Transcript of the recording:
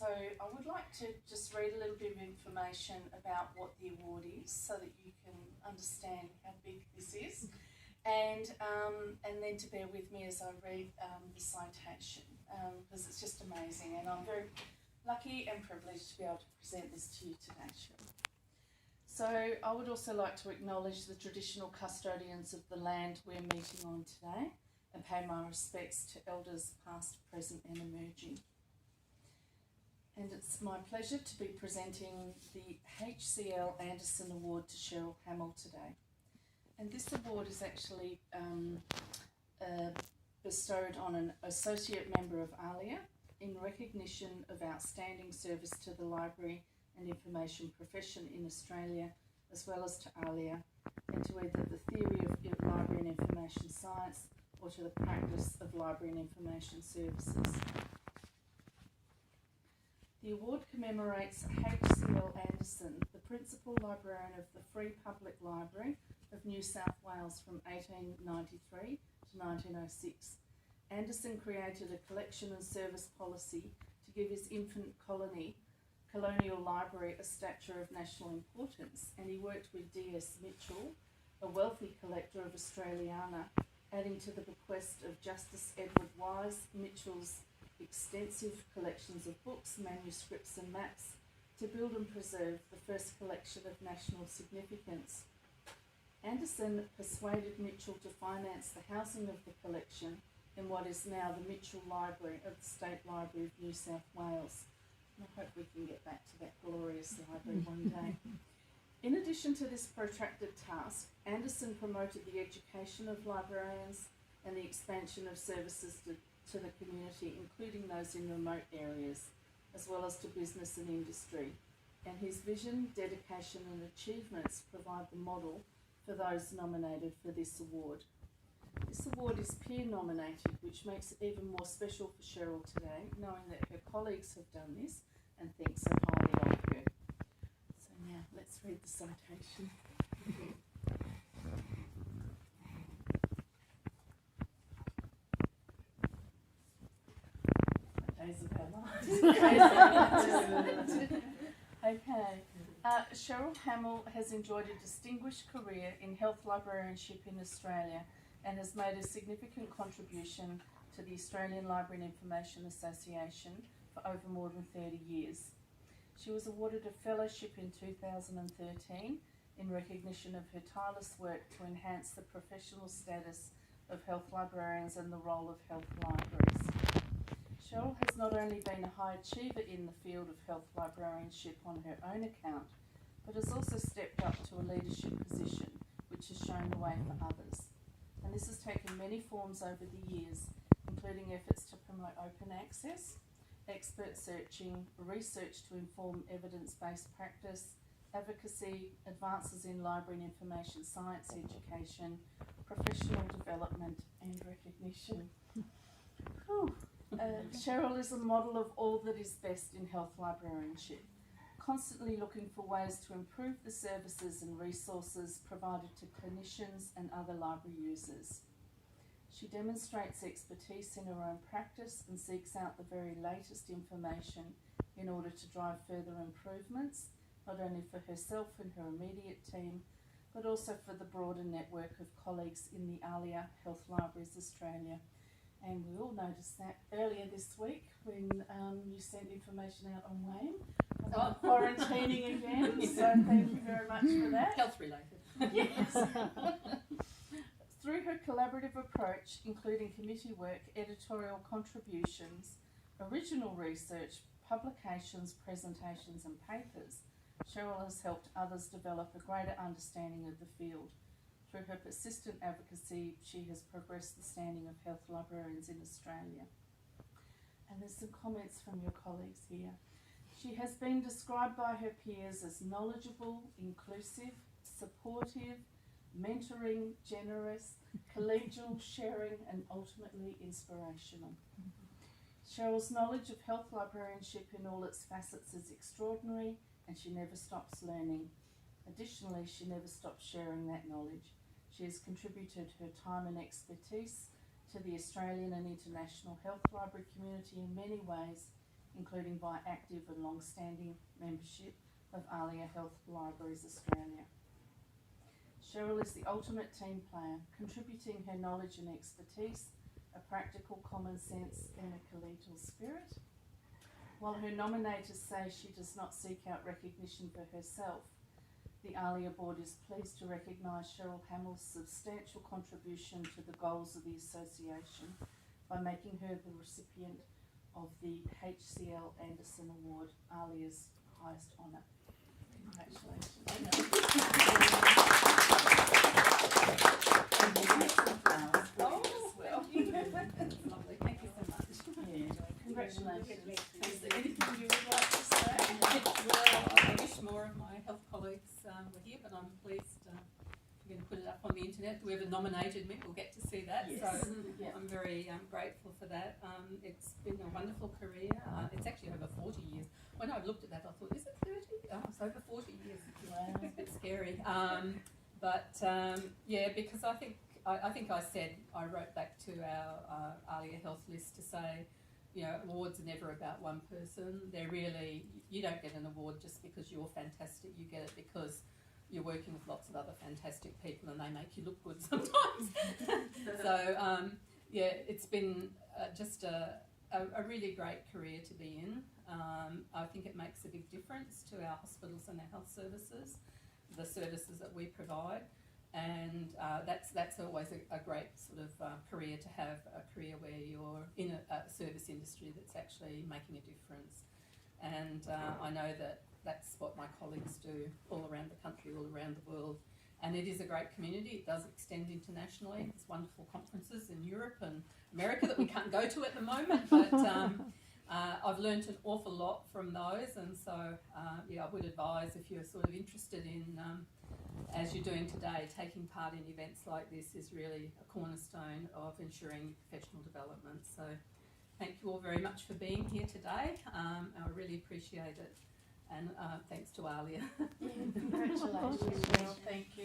So I would like to just read a little bit of information about what the award is so that you can understand how big this is, and then to bear with me as I read the citation, because it's just amazing, and I'm very lucky and privileged to be able to present this to you today, Cheryl. So I would also like to acknowledge the traditional custodians of the land we're meeting on today and pay my respects to elders past, present and emerging. And it's my pleasure to be presenting the HCL Anderson Award to Cheryl Hamill today. And this award is actually bestowed on an associate member of ALIA in recognition of outstanding service to the library and information profession in Australia, as well as to ALIA, and to either the theory of library and information science or to the practice of library and information services. The award commemorates HCL Anderson, the principal librarian of the Free Public Library of New South Wales from 1893 to 1906. Anderson created a collection and service policy to give his infant colonial library a stature of national importance, and he worked with D.S. Mitchell, a wealthy collector of Australiana, adding to the bequest of Justice Edward Wise Mitchell's extensive collections of books, manuscripts and maps to build and preserve the first collection of national significance. Anderson persuaded Mitchell to finance the housing of the collection in what is now the Mitchell Library of the State Library of New South Wales. And I hope we can get back to that glorious library one day. In addition to this protracted task, Anderson promoted the education of librarians and the expansion of services to the community, including those in remote areas, as well as to business and industry. And his vision, dedication and achievements provide the model for those nominated for this award. This award is peer nominated, which makes it even more special for Cheryl today, knowing that her colleagues have done this and think so highly of her. So now let's read the citation. Days of our lives. Okay. Cheryl Hamill has enjoyed a distinguished career in health librarianship in Australia and has made a significant contribution to the Australian Library and Information Association for over more than 30 years. She was awarded a fellowship in 2013 in recognition of her tireless work to enhance the professional status of health librarians and the role of health libraries. Cheryl has not only been a high achiever in the field of health librarianship on her own account, but has also stepped up to a leadership position, which has shown the way for others. And this has taken many forms over the years, including efforts to promote open access, expert searching, research to inform evidence-based practice, advocacy, advances in library and information science education, professional development and recognition. Cheryl is a model of all that is best in health librarianship, constantly looking for ways to improve the services and resources provided to clinicians and other library users. She demonstrates expertise in her own practice and seeks out the very latest information in order to drive further improvements, not only for herself and her immediate team, but also for the broader network of colleagues in the ALIA Health Libraries Australia. And we all noticed that earlier this week when you sent information out on Wayne about quarantining again, so thank you very much for that. Health related. Yes. Through her collaborative approach, including committee work, editorial contributions, original research, publications, presentations and papers, Cheryl has helped others develop a greater understanding of the field. Through her persistent advocacy, she has progressed the standing of health librarians in Australia. And there's some comments from your colleagues here. She has been described by her peers as knowledgeable, inclusive, supportive, mentoring, generous, collegial, sharing, and ultimately inspirational. Cheryl's knowledge of health librarianship in all its facets is extraordinary, and she never stops learning. Additionally, she never stops sharing that knowledge. She has contributed her time and expertise to the Australian and international health library community in many ways, including by active and long-standing membership of ALIA Health Libraries Australia. Cheryl is the ultimate team player, contributing her knowledge and expertise, a practical common sense and a collegial spirit. While her nominators say she does not seek out recognition for herself, the ALIA board is pleased to recognise Cheryl Hamill's substantial contribution to the goals of the association by making her the recipient of the HCL Anderson Award, ALIA's highest honour. Congratulations. Lovely. Thank you so much. Yeah. Congratulations. Is there anything you would like to say? Well, I wish more of my health colleagues were here, but I'm pleased you're going to put it up on the internet. Whoever nominated me will get to see that. Yes. So Yeah. I'm very grateful for that. It's been a wonderful career. It's actually over 40 years. When I looked at that, I thought, is it 30? Oh, it's over 40 years. Wow. It's a bit scary. Yeah, because I think I said, I wrote back to our ALIA Health list to say, you know, awards are never about one person. They're really, you don't get an award just because you're fantastic. You get it because you're working with lots of other fantastic people and they make you look good sometimes. So, yeah, it's been just a really great career to be in. I think it makes a big difference to our hospitals and our health services, the services that we provide. And that's always a great sort of career to have, a career where you're in a service industry that's actually making a difference. And I know that that's what my colleagues do all around the country, all around the world. And it is a great community. It does extend internationally. There's wonderful conferences in Europe and America that we can't go to at the moment, but I've learnt an awful lot from those. And so, yeah, I would advise if you're sort of interested in as you're doing today, taking part in events like this is really a cornerstone of ensuring professional development. So thank you all very much for being here today. I really appreciate it. And thanks to ALIA. Congratulations, Cheryl. Thank you.